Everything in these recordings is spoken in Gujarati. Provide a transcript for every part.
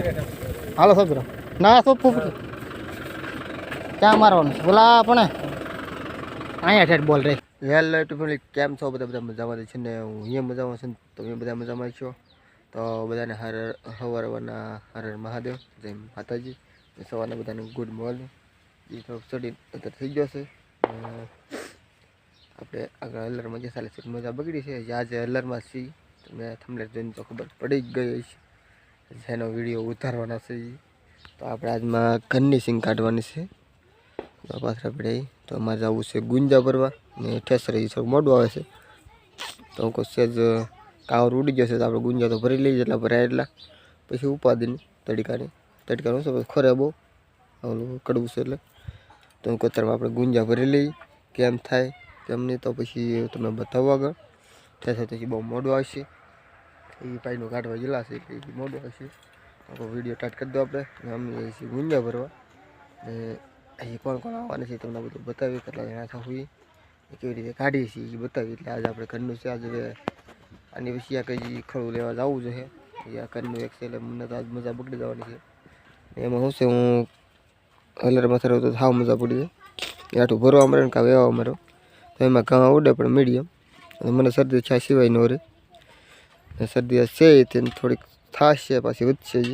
હાલો સોપરો ના સોપ ક્યાં મારવાનું બોલા પણ અહીંયા ઠેઠ બોલ રે હેલો યુટ્યુબ કેમ છો બધા મજામાં છે ને હું અહીંયા મજામાં છું તમે બધા મજામાં છો તો બધાને હવારના હર મહાદેવ જય માતાજી સવારના બધાને ગુડ મોર્નિંગ એ તો સ્ટડી અત્યારે થઈ ગયો છે આપણે આગળ હલરમાં જે ચાલે છે મજા બગડી છે આજે હલરમાં છીએ તમે થંબનેલ જોઈને તો ખબર પડી જ ગઈ છે જેનો વિડીયો ઉતારવાનો છે તો આપણે આજમાં ઘરની સિંગ કાઢવાની છે તો પાછળ આપણે તો અમારે જવું છે ગુંજા ભરવા ને ઠેસર થોડું મોડું આવે છે તો કોઈ સેજ કાવર ઉડી જશે તો આપણે ગુંજા તો ભરી લઈએ જેટલા ભરાય એટલા પછી ઉપાદીને તડકાનું છે ખોરે બહુ ઓલું કડવું છે એટલે તો કોતરમાં આપણે ગુંજા ભરી લઈએ કેમ થાય કેમ નહીં તો પછી તમે બતાવો આગળ ઠેસર પછી બહુ મોડું આવશે એ પાણીનું કાઢવા ગયેલા છે એટલે મોડું આવશે તો વિડીયો સ્ટાર્ટ કરી દો આપણે અમે છીએ ગુંજા ભરવા ને અહીં કોણ કોણ આવવાના છે તમને બધું બતાવીએ કેટલા જણા થવું એ કેવી રીતે કાઢીએ છીએ એ બતાવીએ એટલે આજે આપણે ઘરનું છે આજે આની પછી આ કંઈ ખડું લેવા જવું જોઈએ આ ઘરનું એક છે એટલે મને તો આજ મજા બગડી જવાની છે એમાં શું છે હું હલરમાં થયો તો સાવ મજા પડી જાય આટલું ભરવા મળે ને કાં વેવા મળે તો એમાં ઘા ઉડે પણ મીડિયમ અને મને શરદી છા સિવાય ન રહે શરદી છે તેને થોડીક થાશ છે પાછી વધશે જ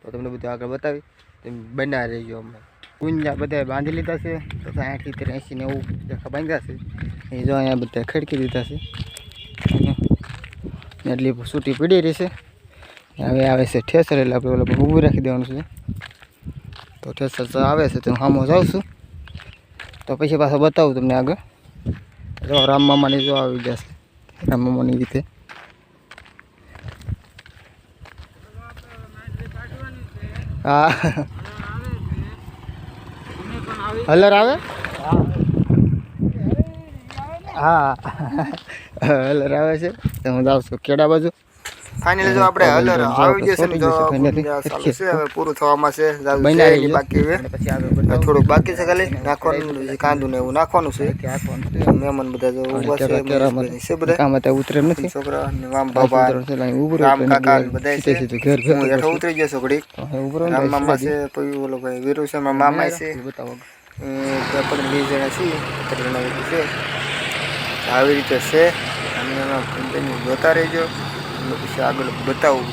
તો તમને બધું આગળ બતાવી તેમ બના રહીજો હમણાં ગુંજા બધા બાંધી લીધા છે તો 60 80 90 જખા બાંધ્યા છે એ જો અહીંયા બધા ખડકી દીધા છે એટલી સૂટી પડી રહી છે હવે આવે છે ઠેસર એટલે આપણે ઓલા ઊભું રાખી દેવાનું છે તો ઠેસર આવે છે તો હું સામો જાઉં છું તો પછી પાછો બતાવું તમને આગળ જો રામ મામાની જો આવી જશે રામ મામાની રીતે હા હલર આવે હા હલર આવે છે તો હું જાઉં છું કેડા બાજુ ફાઇનલી જો આપણે હલર આવી જશે ને તો હવે પૂરું થવામાં છે બાકી થોડુંક બાકી છે ખાલી નાખવાનું કાંદું ને એવું નાખવાનું છે મહેમાન બધા જો ઉભા છે બધા કામ ઉતરે નથી છોકરા રામ બાબા રામ કાકા બધા છે ઘર ઘર ઉતરી જશે ઘડી રામ મામા છે પછી ઓલો ભાઈ વીરુ છે મામા છે બતાવો 15 જણા છે આવી રીતે છે અને એમાં જોતા રહેજો પછી આગળ બતાવું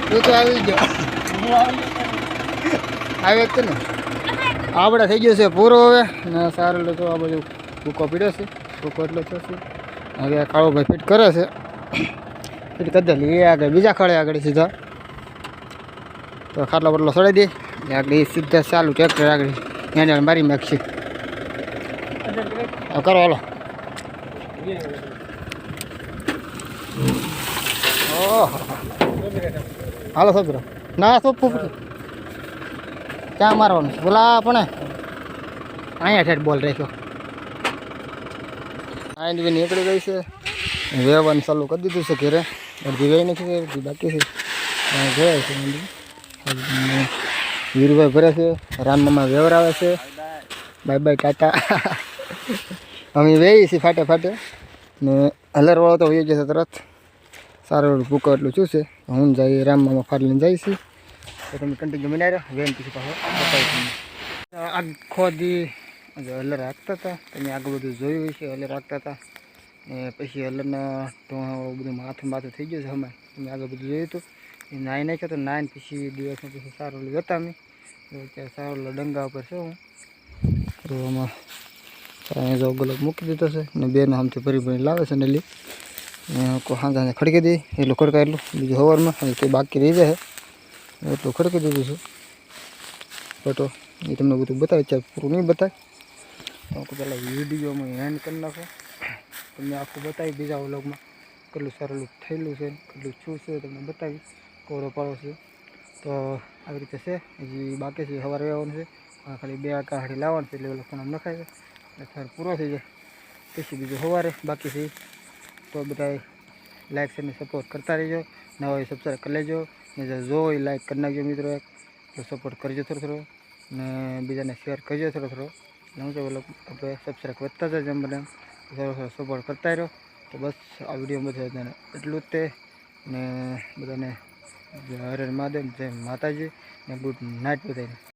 તું તો આવી ગયો આવે જ ને આપણે થઈ ગયો છે પૂરો હવે ને સારું એટલે તો આ બધું ભૂકો પીડ્યો છે ભૂકો એટલે થશે હવે કાળો ભાઈ ફિટ કરે છે ફિટ કરી દે એ આગળ બીજા ખડે આગળ સીધા તો ખાટલો બટલો સડાઈ દે આગળ સીધા ચાલુ ટ્રેક્ટર આગળ એને મારી નાખશે કરો હાલો ઓહ હાલો સોપરો ના સોપું ક્યાં મારવાનું બોલા પણ અહીંયા ઠેઠ બોલ રાખ્યો આઈન બી નીકળી ગઈ છે વેવાનું ચાલુ કરી દીધું છે ઘરે અડધી વેઈ નથી અડધી બાકી છે જોયા છે વીરભાઈ ભરે છે રામમામા વેવરાવે છે બાય બાય ટાટા અમે વેઈ છીએ ફાટે ફાટે ને હલરવાળો તો વહી જશે તરત સારું ભૂકો એટલું શું છે હું જાય રામમામા ફાટલીને જાય છે તો તમે કન્ટિન્યુ બનાવી રહ્યો વેન પછી પાછો બતાવી આખો દી હલર રાખતા હતા તમે આગળ બધું જોયું છે હલર રાખતા હતા ને પછી હલરના બધું માથું માથું થઈ ગયું છે હમણાં તમે આગળ બધું જોયું હતું એ નાહી નાખ્યો તો નાહીને પછી દિવસમાં પછી સારું હતા અમે ત્યાં સારું ડંગા ઉપર છે હું તો આમાં અહીંયા જો ગલક મૂકી દીધો છે ને બેનો આમથી ભરી ભરી લાવે છે ને હાંધાને ખડકી દઈ એટલું ખડકાય એટલું બીજું હવારમાં તે બાકી રહી જાય એટલું ખડકી દીધું છે ફોટો એ તમને બધું બતાવે છે પૂરું નહીં બતાવે તો પહેલાં વિડીયોમાં હેન્ડ કરી નાખો તમને આખું બતાવી બીજા વ્લોગમાં કેટલું સારું થયેલું છે કેટલું શું છે તમને બતાવી કોરો પાડો છે તો આવી રીતે છે હજી બાકી છે સવારે આવવાનું છે ખાલી 2 કાહડી લાવવાનું છે એટલે ઓલો ફોન નખાય છે એટલે સર પૂરો થઈ જાય પછી બીજું સવારે બાકી છે તો બધા લાઈક અને સપોર્ટ કરતા રહેજો નવા હોય સબસ્ક્રાઈબ કરી લેજો ને જો હોય લાઈક કરી નાખજો મિત્રો એક તો સપોર્ટ કરજો થોડો થોડો ને બીજાને શેર કરજો થોડો થોડો હું તો ઓલો આપણે સબસ્ક્રાઈબ વધતા જાય જેમ બને થોડો થોડો સપોર્ટ કરતા રહ્યો તો બસ આ વિડીયો બધાને એટલું જ તે ને બધાને હરે મહાદેવ જય માતાજી ને ગુડ નાઇટ બધાને.